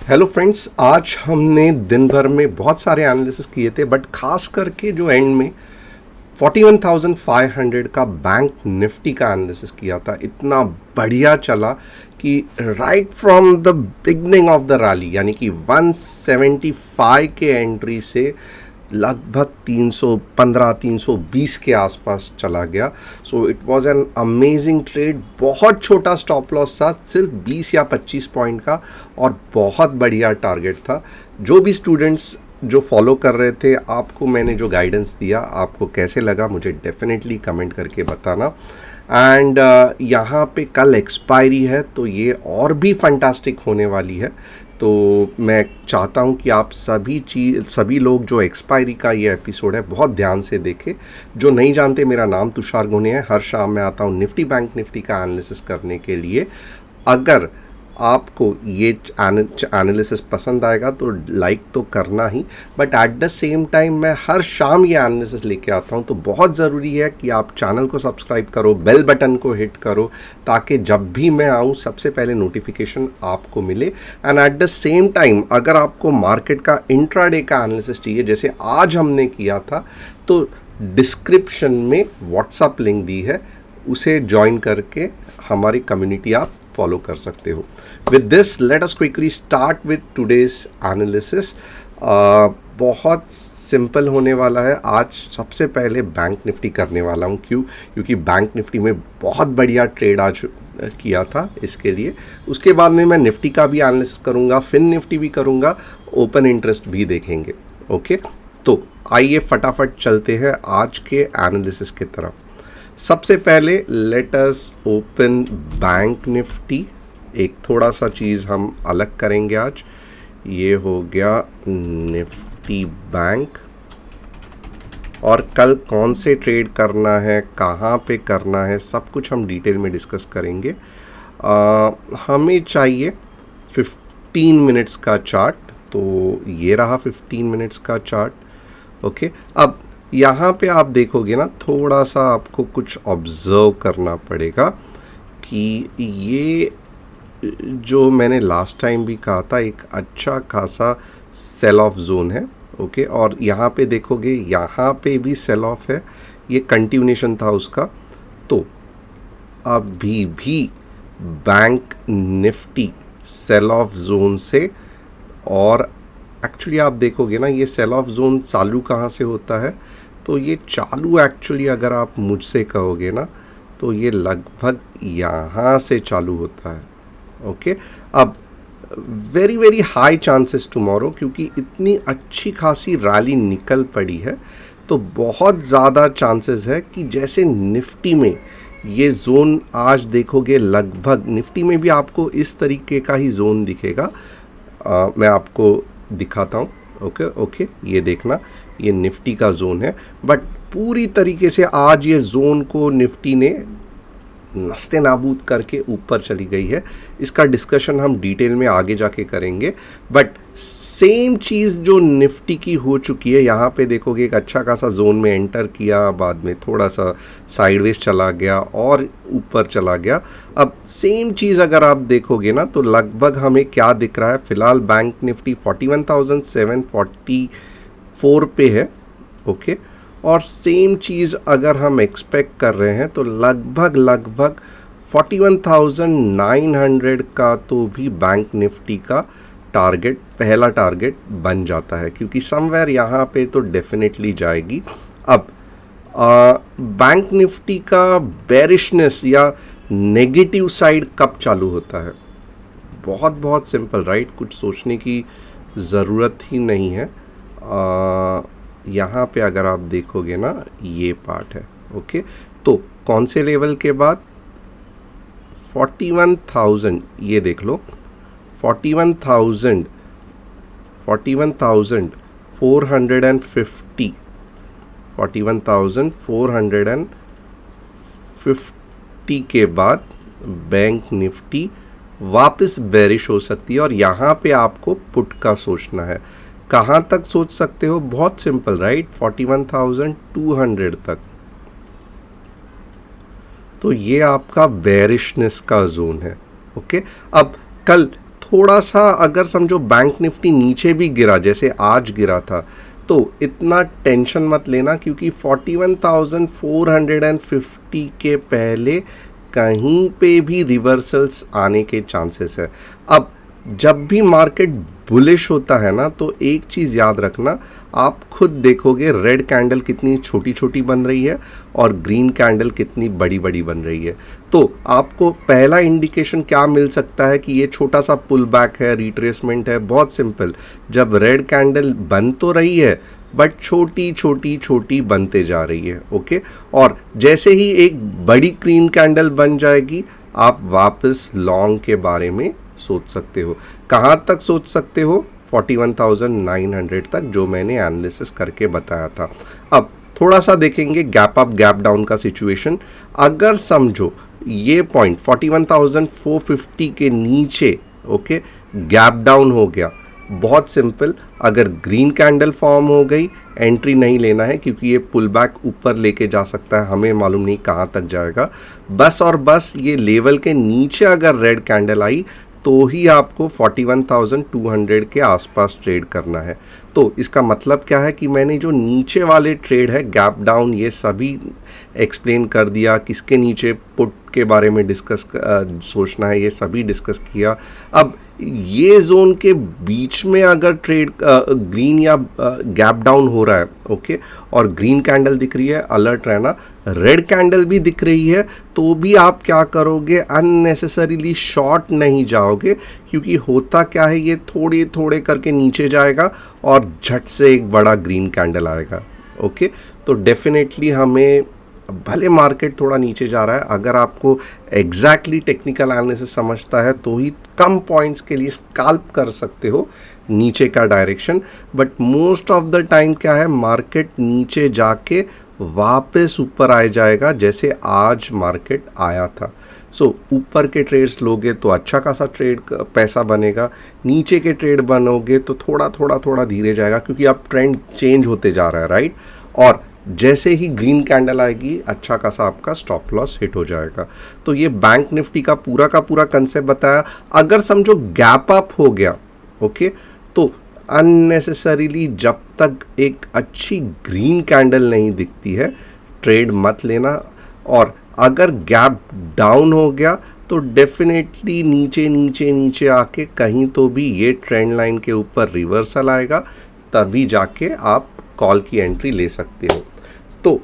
Hello friends, आज हमने दिन भर में बहुत सारे एनालिसिस किए थे, बट खास करके जो एंड में 41,500 का बैंक निफ्टी का एनालिसिस किया था। इतना बढ़िया चला कि right from the beginning of the rally, यानी कि 175 के एंट्री से लगभग 315 320 के आसपास चला गया। So it was an amazing trade. बहुत छोटा स्टॉप लॉस था, सिर्फ 20 या 25 पॉइंट का, और बहुत बढ़िया टारगेट था। जो भी स्टूडेंट्स जो फॉलो कर रहे थे, आपको मैंने जो गाइडेंस दिया, आपको कैसे लगा मुझे डेफिनेटली कमेंट करके बताना। एंड यहाँ पे कल एक्सपायरी है, तो ये और भी फंटास्टिक होने वाली है। तो मैं चाहता हूँ कि आप सभी लोग जो एक्सपायरी का ये एपिसोड है बहुत ध्यान से देखें। जो नहीं जानते, मेरा नाम तुषार गुने है। हर शाम मैं आता हूँ निफ्टी बैंक निफ्टी का एनालिसिस करने के लिए। अगर आपको ये एनालिसिस पसंद आएगा तो लाइक तो करना ही, but at the same time मैं हर शाम ये एनालिसिस लेके आता हूँ। तो बहुत ज़रूरी है कि आप चैनल को सब्सक्राइब करो, बेल बटन को हिट करो, ताकि जब भी मैं आऊँ सबसे पहले नोटिफिकेशन आपको मिले। And eight the same time अगर आपको मार्केट का इंट्राडे का एनालिसिस चाहिए, जैसे आज हमने किया था, तो डिस्क्रिप्शन में व्हाट्सएप लिंक दी है, उसे ज्वाइन करके हमारी कम्युनिटी आप फॉलो कर सकते हो। With this let us quickly start with today's analysis. बहुत सिंपल होने वाला है। आज सबसे पहले बैंक निफ्टी करने वाला हूँ। क्योंकि बैंक निफ्टी में बहुत बढ़िया ट्रेड आज किया था, इसके लिए। उसके बाद में मैं निफ्टी का भी एनालिसिस करूँगा, फिन निफ्टी भी करूँगा, ओपन इंटरेस्ट भी देखेंगे। ओके, तो आइए फटाफट चलते हैं आज के एनालिसिस की तरफ। सबसे पहले let us open bank Nifty. एक थोड़ा सा चीज़ हम अलग करेंगे आज। ये हो गया निफ्टी बैंक, और कल कौन से ट्रेड करना है, कहाँ पे करना है, सब कुछ हम डिटेल में डिस्कस करेंगे। हमें चाहिए 15 मिनट्स का चार्ट, तो ये रहा 15 मिनट्स का चार्ट। ओके, अब यहाँ पे आप देखोगे ना, थोड़ा सा आपको कुछ ऑब्ज़र्व करना पड़ेगा कि ये जो मैंने लास्ट टाइम भी कहा था, एक अच्छा खासा सेल ऑफ जोन है। ओके, और यहाँ पे देखोगे, यहाँ पे भी सेल ऑफ है, ये कंटिन्यूएशन था उसका। तो अभी भी bank Nifty sell off zone से, और एक्चुअली आप देखोगे ना, ये सेल ऑफ जोन चालू कहाँ से होता है, तो ये चालू एक्चुअली अगर आप मुझसे कहोगे ना, तो ये लगभग यहाँ से चालू होता है। ओके, अब very very high chances tomorrow, क्योंकि इतनी अच्छी खासी रैली निकल पड़ी है, तो बहुत ज़्यादा चांसेस है कि जैसे निफ्टी में ये जोन आज देखोगे, लगभग निफ्टी में भी आपको इस तरीके का ही जोन दिखेगा। मैं आपको दिखाता हूँ। ओके, ये देखना, ये निफ्टी का जोन है, बट पूरी तरीके से आज ये जोन को निफ्टी ने नस्ते नाबूद करके ऊपर चली गई है। इसका डिस्कशन हम डिटेल में आगे जाके करेंगे, बट सेम चीज़ जो निफ्टी की हो चुकी है। यहाँ पे देखोगे एक अच्छा खासा जोन में एंटर किया, बाद में थोड़ा सा साइडवेज चला गया और ऊपर चला गया। अब सेम चीज़ अगर आप देखोगे ना, तो लगभग हमें क्या दिख रहा है, फ़िलहाल बैंक निफ्टी 41,744 पे है। ओके, और सेम चीज़ अगर हम एक्सपेक्ट कर रहे हैं, तो लगभग 41,900 का तो भी बैंक निफ्टी का टारगेट, पहला टारगेट बन जाता है, क्योंकि समवेयर यहाँ पे तो डेफिनेटली जाएगी। अब बैंक निफ्टी का बेरिशनेस या नेगेटिव साइड कब चालू होता है? बहुत सिंपल, राइट? कुछ सोचने की ज़रूरत ही नहीं है। यहाँ पे अगर आप देखोगे ना, ये पार्ट है। ओके, तो कौन से लेवल के बाद? 41,000, ये देख लो, 41,450, 41,450 के बाद बैंक निफ्टी वापस बेरिश हो सकती है, और यहाँ पे आपको पुट का सोचना है। कहाँ तक सोच सकते हो? बहुत सिंपल, राइट? 41,200 तक। तो ये आपका बेरिशनेस का जोन है। ओके, अब कल थोड़ा सा अगर समझो बैंक निफ्टी नीचे भी गिरा जैसे आज गिरा था, तो इतना टेंशन मत लेना, क्योंकि 41,450 के पहले कहीं पे भी रिवर्सल्स आने के चांसेस है। अब जब भी मार्केट बुलिश होता है ना, तो एक चीज़ याद रखना, आप खुद देखोगे रेड कैंडल कितनी छोटी छोटी बन रही है और ग्रीन कैंडल कितनी बड़ी बड़ी बन रही है। तो आपको पहला इंडिकेशन क्या मिल सकता है कि ये छोटा सा पुल बैक है, रिट्रेसमेंट है? बहुत सिंपल, जब रेड कैंडल बन तो रही है बट छोटी छोटी छोटी बनते जा रही है। ओके, और जैसे ही एक बड़ी ग्रीन कैंडल बन जाएगी, आप वापस लॉन्ग के बारे में सोच सकते हो। कहाँ तक सोच सकते हो? 41,900 तक, जो मैंने एनालिसिस करके बताया था। अब थोड़ा सा देखेंगे गैप अप गैप डाउन का सिचुएशन। अगर समझो ये पॉइंट 41,450 के नीचे ओके गैप डाउन हो गया, बहुत सिंपल, अगर ग्रीन कैंडल फॉर्म हो गई, एंट्री नहीं लेना है, क्योंकि ये पुल बैक ऊपर लेके जा सकता है, हमें मालूम नहीं कहाँ तक जाएगा। बस और बस ये लेवल के नीचे अगर रेड कैंडल आई तो ही आपको 41,200 के आसपास ट्रेड करना है। तो इसका मतलब क्या है कि मैंने जो नीचे वाले ट्रेड है, गैप डाउन, ये सभी एक्सप्लेन कर दिया। किसके नीचे पुट के बारे में सोचना है, ये सभी डिस्कस किया। अब ये जोन के बीच में अगर ट्रेड ग्रीन या गैप डाउन हो रहा है ओके, और ग्रीन कैंडल दिख रही है, अलर्ट रहना। रेड कैंडल भी दिख रही है तो भी आप क्या करोगे? अननेसेसरीली शॉर्ट नहीं जाओगे, क्योंकि होता क्या है, ये थोड़े थोड़े करके नीचे जाएगा और झट से एक बड़ा ग्रीन कैंडल आएगा। ओके, तो डेफिनेटली हमें, भले मार्केट थोड़ा नीचे जा रहा है, अगर आपको एग्जैक्टली टेक्निकल एनालिसिस समझता है तो ही कम पॉइंट्स के लिए स्काल्प कर सकते हो नीचे का direction. But most of the time क्या है, मार्केट नीचे जाके वापस ऊपर आ जाएगा, जैसे आज मार्केट आया था। सो ऊपर के ट्रेड्स लोगे तो अच्छा खासा ट्रेड पैसा बनेगा, नीचे के ट्रेड बनोगे तो थोड़ा थोड़ा थोड़ा धीरे जाएगा, क्योंकि अब ट्रेंड चेंज होते जा रहा है, राइट। और जैसे ही ग्रीन कैंडल आएगी, अच्छा खासा आपका स्टॉप लॉस हिट हो जाएगा। तो ये बैंक निफ्टी का पूरा कंसेप्ट बताया। अगर समझो गैप अप हो गया ओके, तो अननेसेसरीली जब तक एक अच्छी ग्रीन कैंडल नहीं दिखती है, ट्रेड मत लेना। और अगर गैप डाउन हो गया तो डेफिनेटली नीचे नीचे नीचे आके कहीं तो भी ये ट्रेंड लाइन के ऊपर रिवर्सल आएगा, तभी जाके आप कॉल की एंट्री ले सकते हो। तो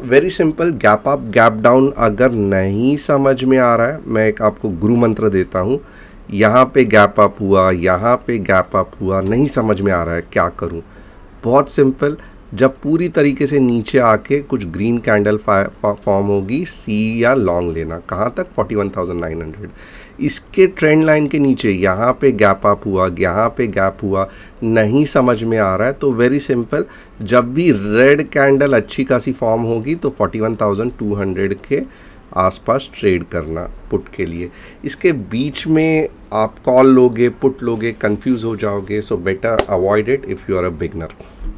very simple, gap up gap down अगर नहीं समझ में आ रहा है, मैं एक आपको गुरु मंत्र देता हूँ। यहाँ पे गैप अप हुआ, यहाँ पे गैप अप हुआ, नहीं समझ में आ रहा है, क्या करूँ? बहुत सिंपल, जब पूरी तरीके से नीचे आके कुछ ग्रीन कैंडल फॉर्म होगी, सी या लॉन्ग लेना। कहाँ तक? 41,900। इसके ट्रेंड लाइन के नीचे यहाँ पे गैप अप हुआ, यहाँ पे गैप हुआ, नहीं समझ में आ रहा है, तो वेरी सिंपल, जब भी रेड कैंडल अच्छी खासी फॉर्म होगी तो 41,200 के आसपास ट्रेड करना पुट के लिए। इसके बीच में आप कॉल लोगे, पुट लोगे, कंफ्यूज हो जाओगे, so better avoid it if you are a beginner.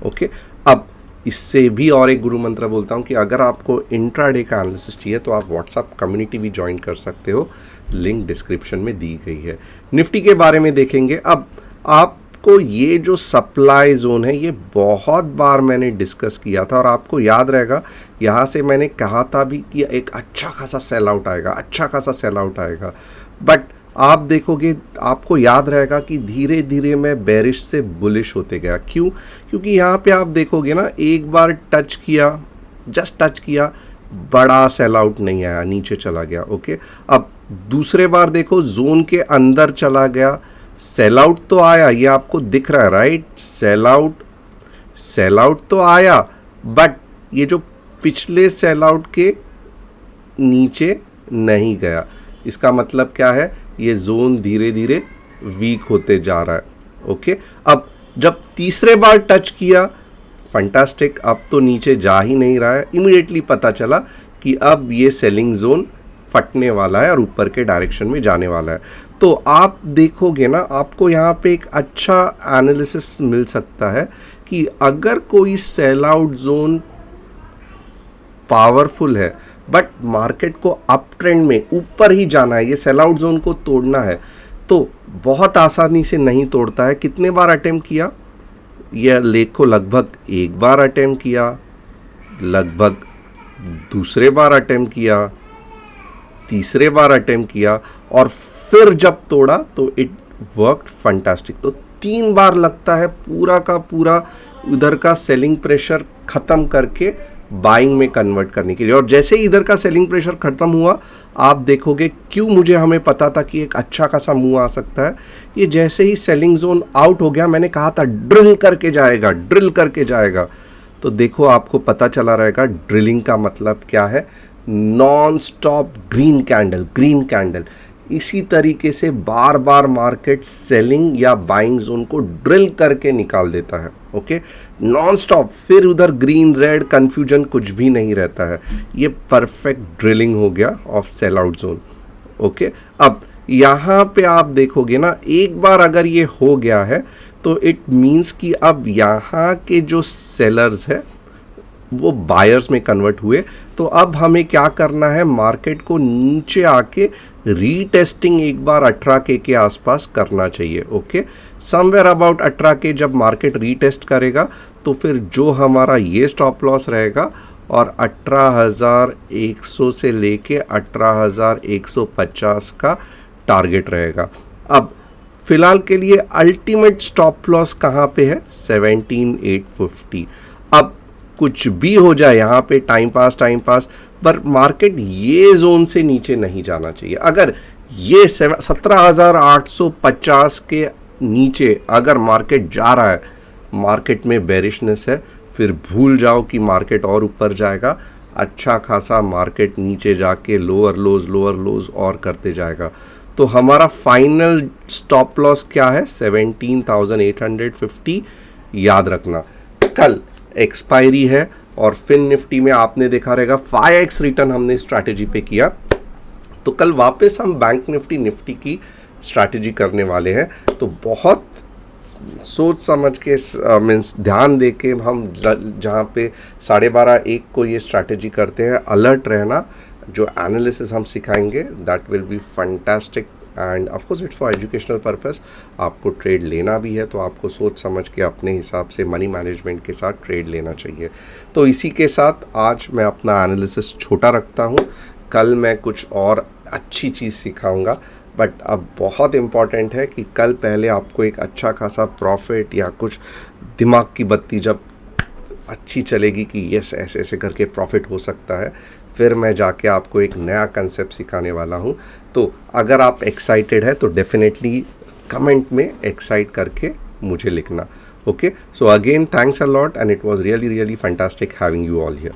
Okay, अब इससे भी और एक गुरु मंत्र बोलता हूँ कि अगर आपको इंट्राडे का एनालिसिस चाहिए तो आप व्हाट्सएप कम्युनिटी भी ज्वाइन कर सकते हो, लिंक डिस्क्रिप्शन में दी गई है। निफ्टी के बारे में देखेंगे। अब आपको ये जो सप्लाई जोन है, ये बहुत बार मैंने डिस्कस किया था और आपको याद रहेगा, यहाँ से मैंने कहा था भी कि एक अच्छा खासा सेल आउट आएगा, अच्छा खासा सेल आउट आएगा। बट आप देखोगे, आपको याद रहेगा कि धीरे धीरे मैं बेरिश से बुलिश होते गया। क्यों? क्योंकि यहाँ पे आप देखोगे ना, एक बार टच किया, जस्ट टच किया, बड़ा सेल आउट नहीं आया, नीचे चला गया। ओके, अब दूसरे बार देखो, जोन के अंदर चला गया, सेल आउट तो आया, ये आपको दिख रहा है, राइट। सेल आउट तो आया, बट ये जो पिछले सेल आउट के नीचे नहीं गया। इसका मतलब क्या है? ये जोन धीरे धीरे वीक होते जा रहा है। ओके, अब जब तीसरे बार टच किया, फंटास्टिक, अब तो नीचे जा ही नहीं रहा है, इमीडिएटली पता चला कि अब ये सेलिंग जोन फटने वाला है और ऊपर के डायरेक्शन में जाने वाला है। तो आप देखोगे ना, आपको यहाँ पे एक अच्छा एनालिसिस मिल सकता है कि अगर कोई सेल आउट जोन पावरफुल है बट मार्केट को अप ट्रेंड में ऊपर ही जाना है, ये सेल आउट जोन को तोड़ना है, तो बहुत आसानी से नहीं तोड़ता है। कितने बार अटेम्प्ट किया? यह देखो, लगभग एक बार अटेम्प्ट किया, लगभग दूसरे बार अटेम्प्ट किया, तीसरे बार अटेम्प्ट किया, और फिर जब तोड़ा तो इट वर्कड फंटास्टिक। तो 3 बार लगता है पूरा का पूरा उधर का सेलिंग प्रेशर ख़त्म करके बाइंग में कन्वर्ट करने के लिए। और जैसे ही इधर का सेलिंग प्रेशर ख़त्म हुआ, आप देखोगे क्यों मुझे हमें पता था कि एक अच्छा खासा मूव आ सकता है। ये जैसे ही सेलिंग जोन आउट हो गया, मैंने कहा था ड्रिल करके जाएगा, ड्रिल करके जाएगा। तो देखो, आपको पता चला रहेगा ड्रिलिंग का मतलब क्या है। Non stop green candle, green candle. इसी तरीके से बार बार मार्केट सेलिंग या बाइंग जोन को ड्रिल करके निकाल देता है। ओके, नॉन स्टॉप, फिर उधर ग्रीन रेड कंफ्यूजन कुछ भी नहीं रहता है। ये परफेक्ट ड्रिलिंग हो गया of sell out zone. Okay, अब यहाँ पे आप देखोगे ना, एक बार अगर ये हो गया है तो इट मीन्स कि अब यहाँ के जो सेलर्स है वो बायर्स में कन्वर्ट हुए। तो अब हमें क्या करना है, मार्केट को नीचे आके रीटेस्टिंग एक बार 18K के आसपास करना चाहिए। ओके, समवेयर अबाउट 18K जब मार्केट रीटेस्ट करेगा तो फिर जो हमारा ये स्टॉप लॉस रहेगा और 18,100 से लेके 18,150 का टारगेट रहेगा। अब फिलहाल के लिए अल्टीमेट स्टॉप लॉस कहाँ पे है? 17,850। अब कुछ भी हो जाए यहाँ पे, टाइम पास, पर मार्केट ये जोन से नीचे नहीं जाना चाहिए। अगर ये 17,850 के नीचे अगर मार्केट जा रहा है, मार्केट में बेरिशनेस है, फिर भूल जाओ कि मार्केट और ऊपर जाएगा। अच्छा खासा मार्केट नीचे जाके लोअर लोज और करते जाएगा। तो हमारा फाइनल स्टॉप लॉस क्या है? 17,850। याद रखना, कल एक्सपायरी है और फिन निफ्टी में आपने देखा रहेगा 5x रिटर्न हमने स्ट्रैटेजी पे किया। तो कल वापस हम बैंक निफ्टी की स्ट्रैटेजी करने वाले हैं। तो बहुत सोच समझ के मीन्स ध्यान दे के हम जहाँ पे 12:30-1 को ये स्ट्रैटेजी करते हैं, अलर्ट रहना। जो एनालिसिस हम सिखाएंगे that will be fantastic end of course it's for educational purpose. आपको ट्रेड लेना भी है तो आपको सोच समझ के अपने हिसाब से मनी मैनेजमेंट के साथ ट्रेड लेना चाहिए। तो इसी के साथ आज मैं अपना एनालिसिस छोटा रखता हूँ। कल मैं कुछ और अच्छी चीज़ सिखाऊंगा, बट अब बहुत इम्पॉर्टेंट है कि कल पहले आपको एक अच्छा खासा प्रॉफिट या कुछ दिमाग की बत्ती जब अच्छी चलेगी कि यस ऐसे ऐसे करके प्रॉफिट हो सकता है, फिर मैं जाके आपको एक नया कंसेप्ट सिखाने वाला हूँ। तो अगर आप एक्साइटेड है तो डेफिनेटली कमेंट में एक्साइट करके मुझे लिखना। Okay, so again thanks a lot and it was really fantastic having you all here.